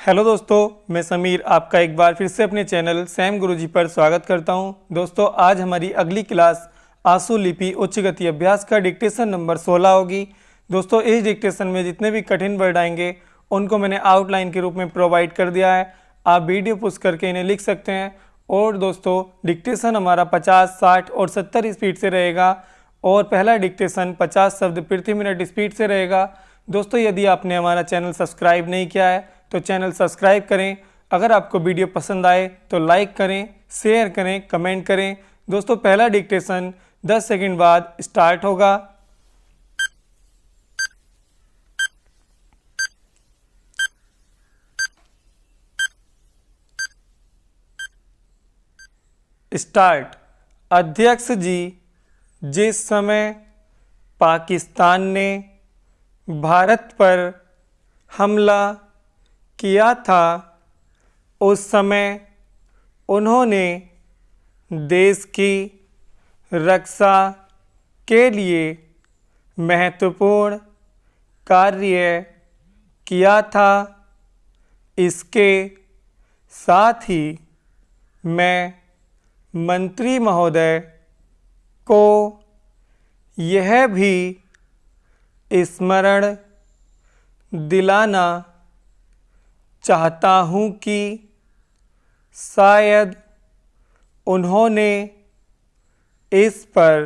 Hello दोस्तों, मैं समीर आपका एक बार फिर से अपने चैनल सैम गुरुजी पर स्वागत करता हूं। दोस्तों, आज हमारी अगली क्लास आंसू लिपि उच्च गति अभ्यास का डिक्टेशन नंबर 16 होगी। दोस्तों, इस डिक्टेशन में जितने भी कठिन वर्ड आएंगे उनको मैंने आउटलाइन के रूप में प्रोवाइड कर दिया है। आप वीडियो पुश करके इन्हें लिख सकते हैं। और दोस्तों, डिक्टेशन हमारा 50, 60 और 70 स्पीड से रहेगा और पहला डिक्टेशन 50 शब्द प्रति मिनट स्पीड से रहेगा। दोस्तों, यदि आपने हमारा चैनल सब्सक्राइब नहीं किया है तो चैनल सब्सक्राइब करें। अगर आपको वीडियो पसंद आए तो लाइक करें, शेयर करें, कमेंट करें। दोस्तों, पहला डिक्टेशन 10 सेकंड बाद स्टार्ट होगा। स्टार्ट। अध्यक्ष जी, जिस समय पाकिस्तान ने भारत पर हमला किया था उस समय उन्होंने देश की रक्षा के लिए महत्वपूर्ण कार्य किया था। इसके साथ ही मैं मंत्री महोदय को यह भी स्मरण दिलाना चाहता हूँ कि शायद उन्होंने इस पर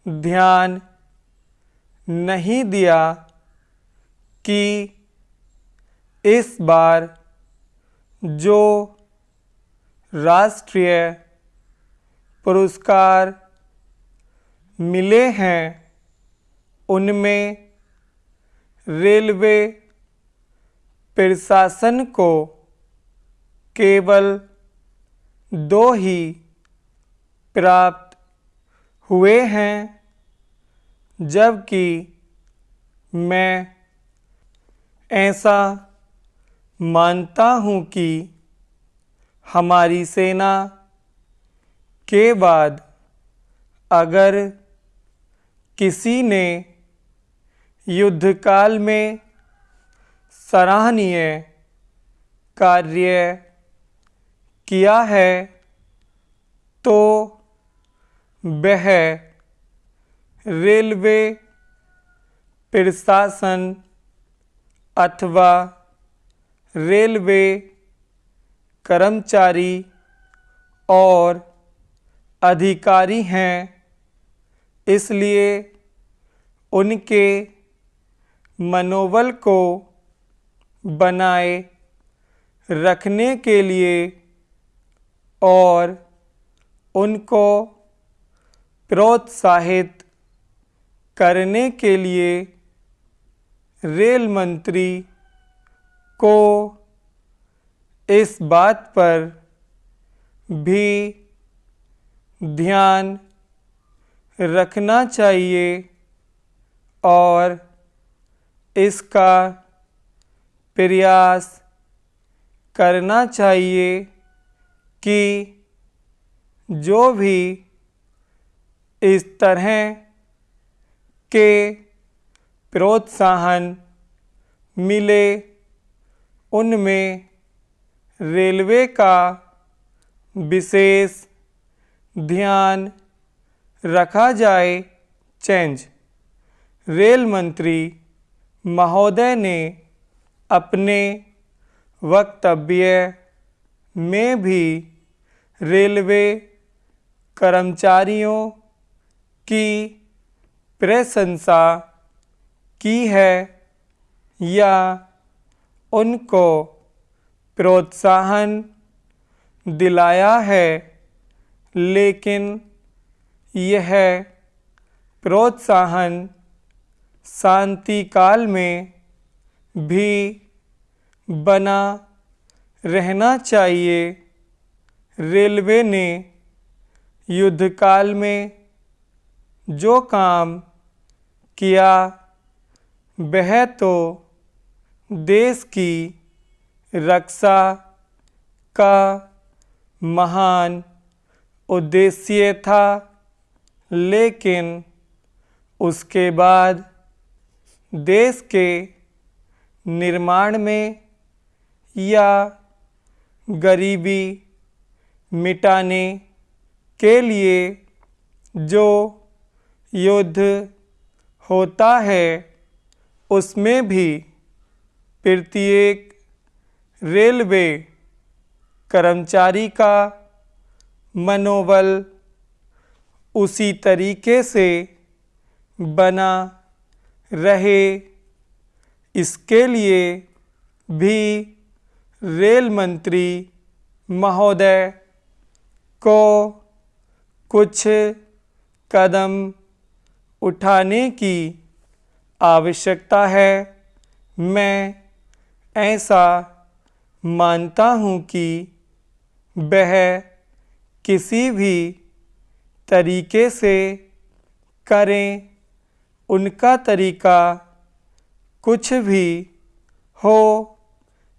ध्यान नहीं दिया कि इस बार जो राष्ट्रीय पुरस्कार मिले हैं उनमें रेलवे प्रशासन को केवल 2 ही प्राप्त हुए हैं, जबकि मैं ऐसा मानता हूँ कि हमारी सेना के बाद अगर किसी ने युद्धकाल में सराहनीय कार्य किया है तो वह रेलवे प्रशासन अथवा रेलवे कर्मचारी और अधिकारी हैं। इसलिए उनके मनोबल को बनाए रखने के लिए और उनको प्रोत्साहित करने के लिए रेल मंत्री को इस बात पर भी ध्यान रखना चाहिए और इसका प्रयास करना चाहिए कि जो भी इस तरह के प्रोत्साहन मिले उनमें रेलवे का विशेष ध्यान रखा जाए। चेंज। रेल मंत्री महोदय ने अपने वक्तव्य में भी रेलवे कर्मचारियों की प्रशंसा की है या उनको प्रोत्साहन दिलाया है, लेकिन यह प्रोत्साहन शांति काल में भी बना रहना चाहिए। रेलवे ने युद्धकाल में जो काम किया वह तो देश की रक्षा का महान उद्देश्य था, लेकिन उसके बाद देश के निर्माण में या गरीबी मिटाने के लिए जो युद्ध होता है उसमें भी प्रत्येक रेलवे कर्मचारी का मनोबल उसी तरीके से बना रहे, इसके लिए भी रेल मंत्री महोदय को कुछ कदम उठाने की आवश्यकता है। मैं ऐसा मानता हूँ कि वह किसी भी तरीके से करें, उनका तरीका कुछ भी हो,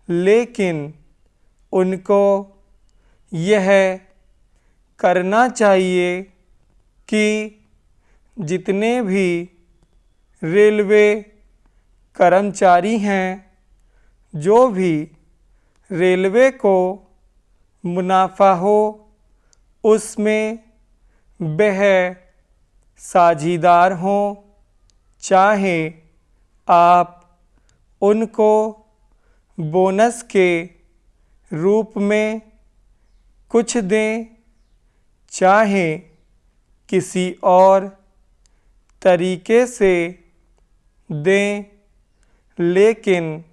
लेकिन उनको यह करना चाहिए कि जितने भी रेलवे कर्मचारी हैं, जो भी रेलवे को मुनाफा हो उसमें वह साझीदार हों, चाहे आप उनको बोनस के रूप में कुछ दें, चाहे किसी और तरीके से दें, लेकिन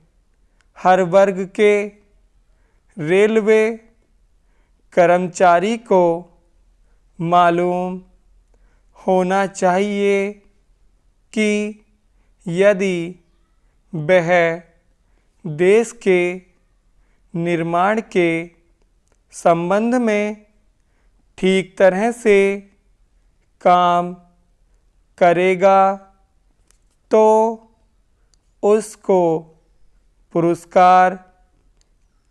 हर वर्ग के रेलवे कर्मचारी को मालूम होना चाहिए कि यदि वह देश के निर्माण के संबंध में ठीक तरह से काम करेगा तो उसको पुरस्कार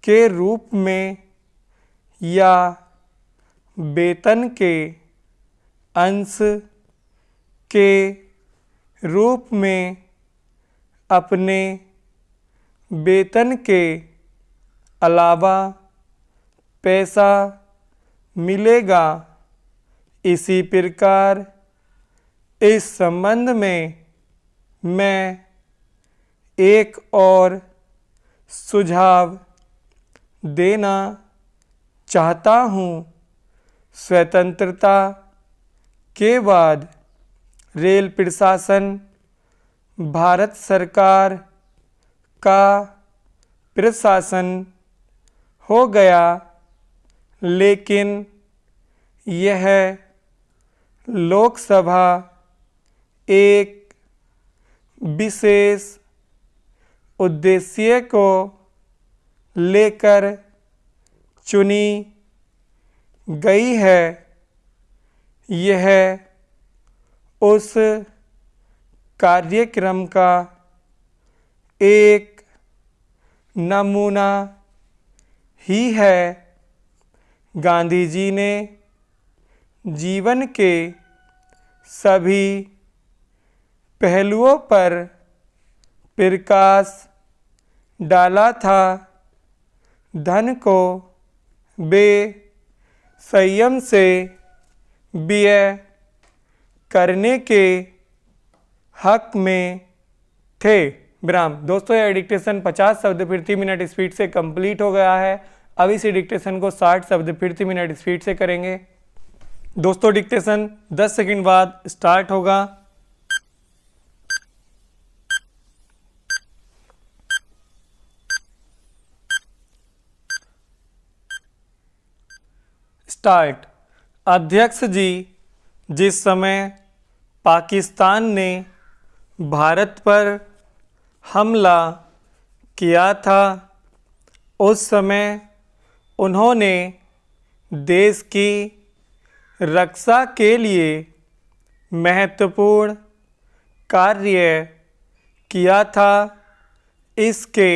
के रूप में या वेतन के अंश के रूप में अपने वेतन के अलावा पैसा मिलेगा। इसी प्रकार इस संबंध में मैं एक और सुझाव देना चाहता हूँ। स्वतंत्रता के बाद रेल प्रशासन भारत सरकार का प्रशासन हो गया, लेकिन यह लोकसभा एक विशेष उद्देश्य को लेकर चुनी गई है। यह उस कार्यक्रम का एक नमूना ही है। गांधी जी ने जीवन के सभी पहलुओं पर प्रकाश डाला था। धन को वे संयम से व्यय करने के हक में थे। विराम। दोस्तों यह डिक्टेशन 50 शब्द प्रति मिनट स्पीड से कंप्लीट हो गया है। अब इस डिक्टेशन को 60 शब्द प्रति मिनट स्पीड से करेंगे। दोस्तों डिक्टेशन 10 सेकंड बाद स्टार्ट होगा। स्टार्ट। अध्यक्ष जी, जिस समय पाकिस्तान ने भारत पर हमला किया था उस समय उन्होंने देश की रक्षा के लिए महत्वपूर्ण कार्य किया था। इसके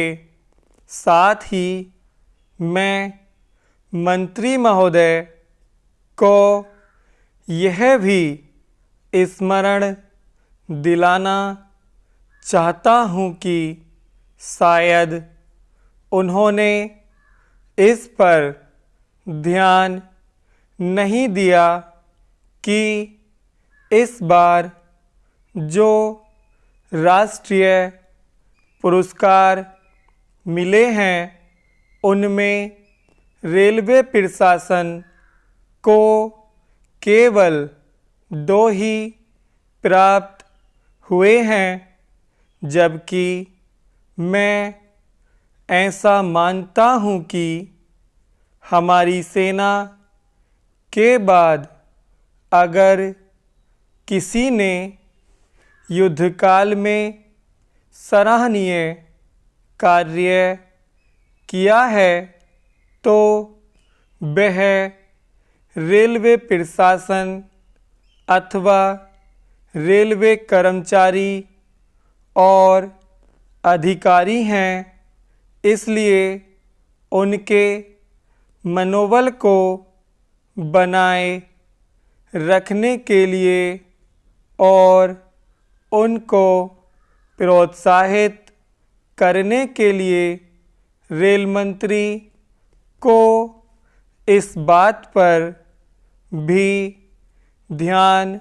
साथ ही मैं मंत्री महोदय को यह भी स्मरण दिलाना चाहता हूँ कि शायद उन्होंने इस पर ध्यान नहीं दिया कि इस बार जो राष्ट्रीय पुरस्कार मिले हैं उनमें रेलवे प्रशासन को केवल 2 ही प्राप्त हुए हैं, जबकि मैं ऐसा मानता हूँ कि हमारी सेना के बाद अगर किसी ने युद्धकाल में सराहनीय कार्य किया है तो वह रेलवे प्रशासन अथवा रेलवे कर्मचारी और अधिकारी हैं। इसलिए उनके मनोबल को बनाए रखने के लिए और उनको प्रोत्साहित करने के लिए रेल मंत्री को इस बात पर भी ध्यान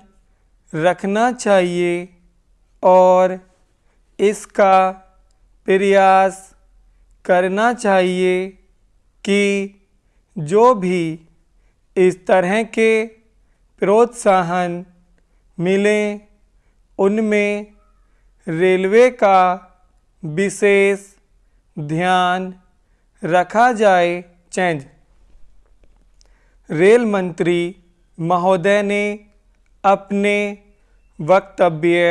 रखना चाहिए और इसका प्रयास करना चाहिए कि जो भी इस तरह के प्रोत्साहन मिलें उनमें रेलवे का विशेष ध्यान रखा जाए। चेंज रेल मंत्री महोदय ने अपने वक्तव्य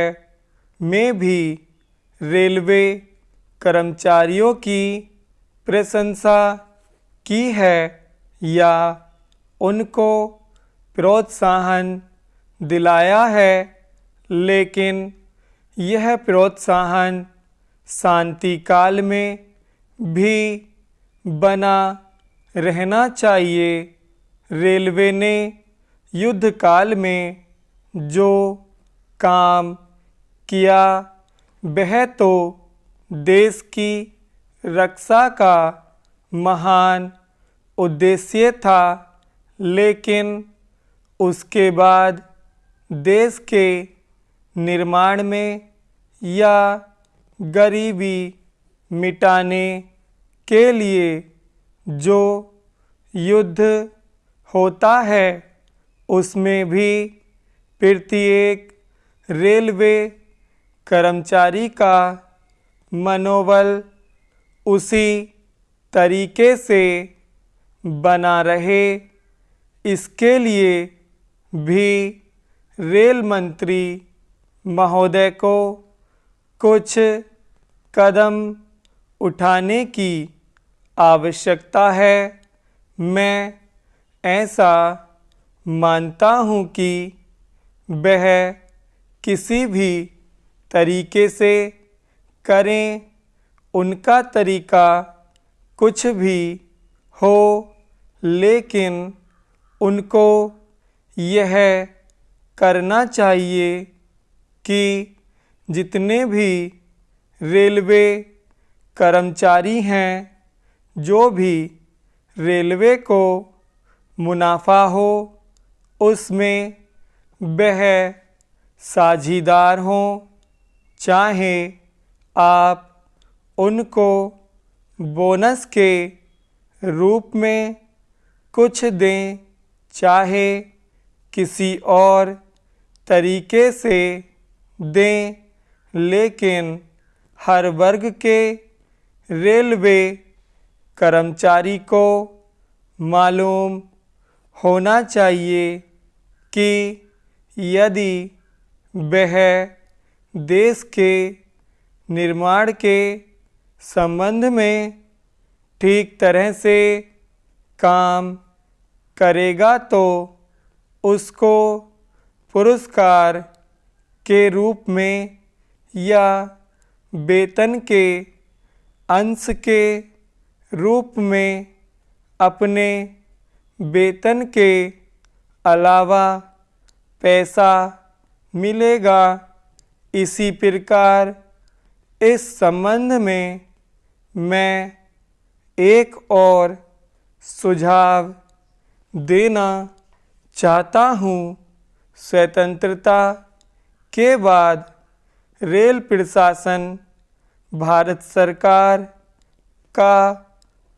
में भी रेलवे कर्मचारियों की प्रशंसा की है या उनको प्रोत्साहन दिलाया है, लेकिन यह प्रोत्साहन शांति काल में भी बना रहना चाहिए। रेलवे ने युद्ध काल में जो काम किया वह तो देश की रक्षा का महान उद्देश्य था, लेकिन उसके बाद देश के निर्माण में या गरीबी मिटाने के लिए जो युद्ध होता है उसमें भी प्रत्येक रेलवे कर्मचारी का मनोबल उसी तरीके से बना रहे, इसके लिए भी रेल मंत्री महोदय को कुछ कदम उठाने की आवश्यकता है। मैं ऐसा मानता हूँ कि वह किसी भी तरीके से करें, उनका तरीका कुछ भी हो, लेकिन उनको यह करना चाहिए कि जितने भी रेलवे कर्मचारी हैं, जो भी रेलवे को मुनाफा हो उसमें वह साझीदार हों, चाहे आप उनको बोनस के रूप में कुछ दें, चाहे किसी और तरीके से दें, लेकिन हर वर्ग के रेलवे कर्मचारी को मालूम होना चाहिए कि यदि वह देश के निर्माण के संबंध में ठीक तरह से काम करेगा तो उसको पुरस्कार के रूप में या वेतन के अंश के रूप में अपने वेतन के अलावा पैसा मिलेगा। इसी प्रकार इस संबंध में मैं एक और सुझाव देना चाहता हूँ। स्वतंत्रता के बाद रेल प्रशासन भारत सरकार का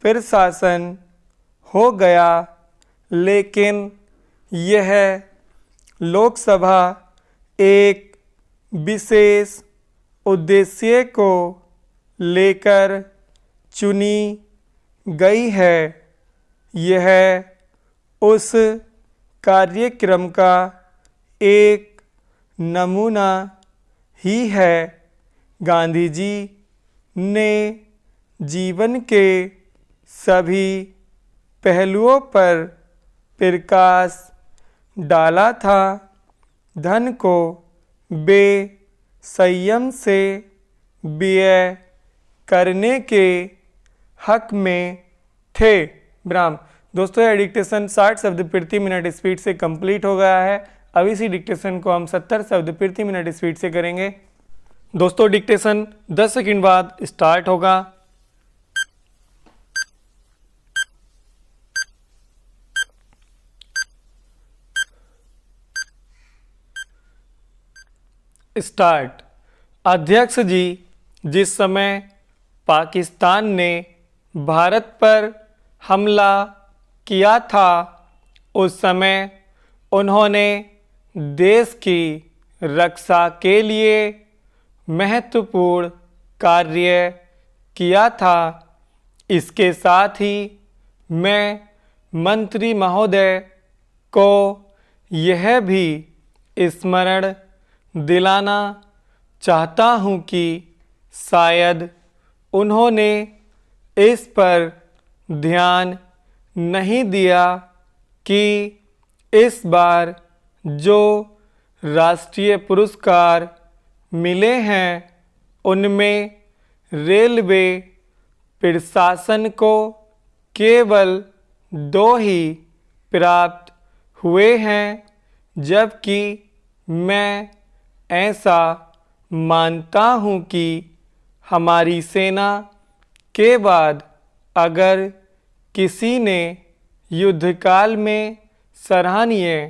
प्रशासन हो गया, लेकिन यह लोकसभा एक विशेष उद्देश्य को लेकर चुनी गई है। यह उस कार्यक्रम का एक नमूना ही है। गांधी जी ने जीवन के सभी पहलुओं पर प्रकाश डाला था। धन को संयम से व्यय करने के हक में थे। विराम। दोस्तों यह डिक्टेशन 60 शब्द प्रति मिनट स्पीड से कंप्लीट हो गया है। अब इसी डिक्टेशन को हम 70 शब्द प्रति मिनट स्पीड से करेंगे। दोस्तों डिक्टेशन 10 सेकंड बाद स्टार्ट होगा। स्टार्ट। अध्यक्ष जी, जिस समय पाकिस्तान ने भारत पर हमला किया था, उस समय उन्होंने देश की रक्षा के लिए महत्वपूर्ण कार्य किया था। इसके साथ ही मैं मंत्री महोदय को यह भी स्मरण दिलाना चाहता हूँ कि शायद उन्होंने इस पर ध्यान नहीं दिया कि इस बार जो राष्ट्रीय पुरस्कार मिले हैं उनमें रेलवे प्रशासन को केवल 2 ही प्राप्त हुए हैं, जबकि मैं ऐसा मानता हूँ कि हमारी सेना के बाद अगर किसी ने युद्धकाल में सराहनीय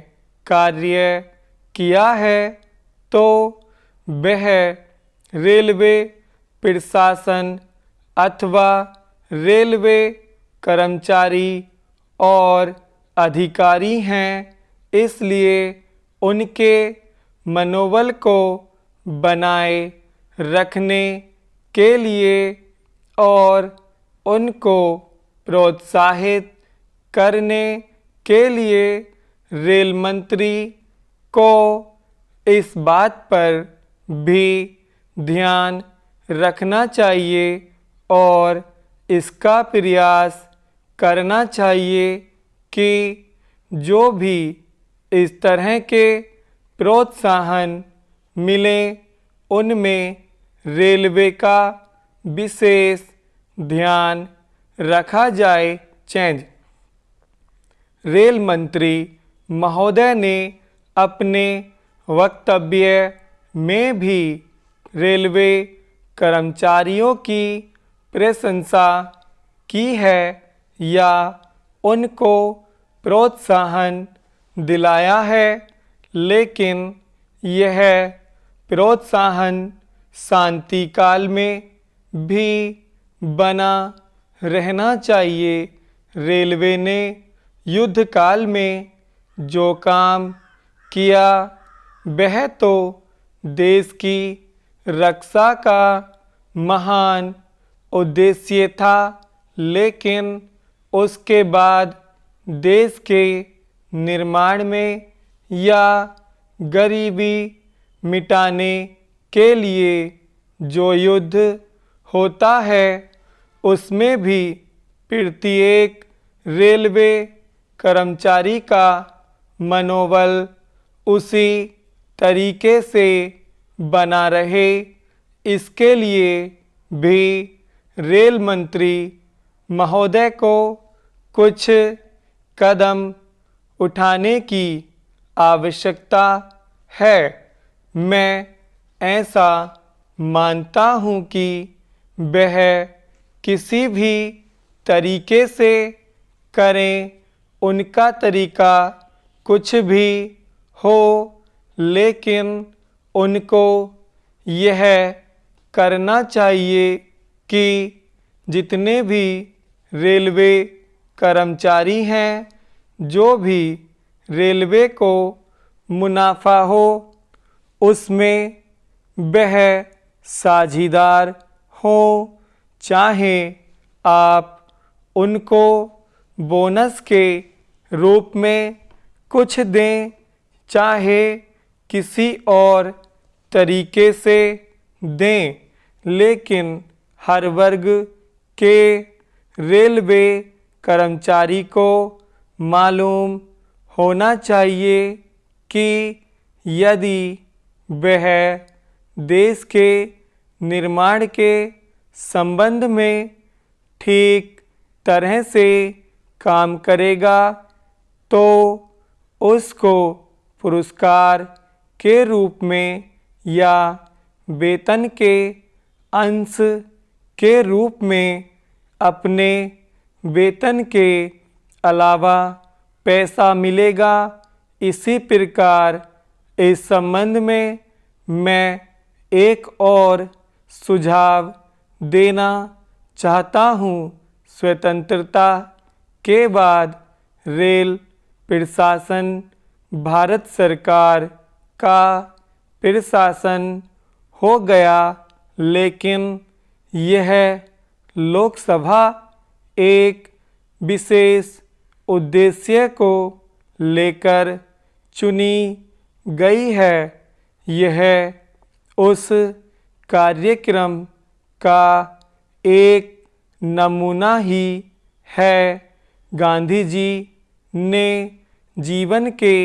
कार्य किया है तो वह रेलवे प्रशासन अथवा रेलवे कर्मचारी और अधिकारी हैं। इसलिए उनके मनोबल को बनाए रखने के लिए और उनको प्रोत्साहित करने के लिए रेल मंत्री को इस बात पर भी ध्यान रखना चाहिए और इसका प्रयास करना चाहिए कि जो भी इस तरह के प्रोत्साहन मिले उनमें रेलवे का विशेष ध्यान रखा जाए। चेंज। रेल मंत्री महोदय ने अपने वक्तव्य में भी रेलवे कर्मचारियों की प्रशंसा की है या उनको प्रोत्साहन दिलाया है, लेकिन यह प्रोत्साहन शांति काल में भी बना रहना चाहिए। रेलवे ने युद्ध काल में जो काम किया वह तो देश की रक्षा का महान उद्देश्य था, लेकिन उसके बाद देश के निर्माण में या गरीबी मिटाने के लिए जो युद्ध होता है उसमें भी प्रत्येक रेलवे कर्मचारी का मनोबल उसी तरीके से बना रहे, इसके लिए भी रेल मंत्री महोदय को कुछ कदम उठाने की आवश्यकता है। मैं ऐसा मानता हूँ कि वह किसी भी तरीके से करें, उनका तरीका कुछ भी हो, लेकिन उनको यह करना चाहिए कि जितने भी रेलवे कर्मचारी हैं, जो भी रेलवे को मुनाफा हो उसमें वह साझीदार हो। चाहे आप उनको बोनस के रूप में कुछ दें, चाहे किसी और तरीके से दें, लेकिन हर वर्ग के रेलवे कर्मचारी को मालूम होना चाहिए कि यदि वह देश के निर्माण के संबंध में ठीक तरह से काम करेगा तो उसको पुरस्कार के रूप में या वेतन के अंश के रूप में अपने वेतन के अलावा पैसा मिलेगा। इसी प्रकार इस संबंध में मैं एक और सुझाव देना चाहता हूँ। स्वतंत्रता के बाद रेल प्रशासन भारत सरकार का प्रशासन हो गया, लेकिन यह लोकसभा एक विशेष उद्देश्य को लेकर चुनी गई है। यह उस कार्यक्रम का एक नमूना ही है। गांधी जी ने जीवन के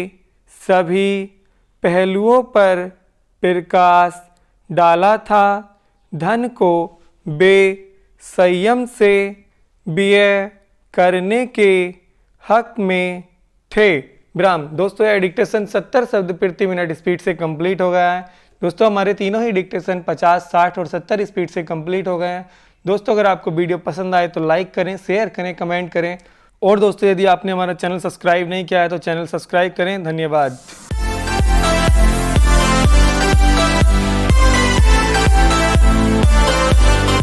सभी पहलुओं पर प्रकाश डाला था। धन को वे संयम से व्यय करने के हक में थे। विराम। दोस्तों यह डिक्टेशन 70 शब्द प्रति मिनट स्पीड से कंप्लीट हो गया है। दोस्तों हमारे तीनों ही डिक्टेशन 50, 60 और 70 स्पीड से कंप्लीट हो गए हैं। दोस्तों अगर आपको वीडियो पसंद आए तो लाइक करें, शेयर करें, कमेंट करें। और दोस्तों यदि आपने हमारा चैनल सब्सक्राइब नहीं किया है तो चैनल सब्सक्राइब करें। धन्यवाद।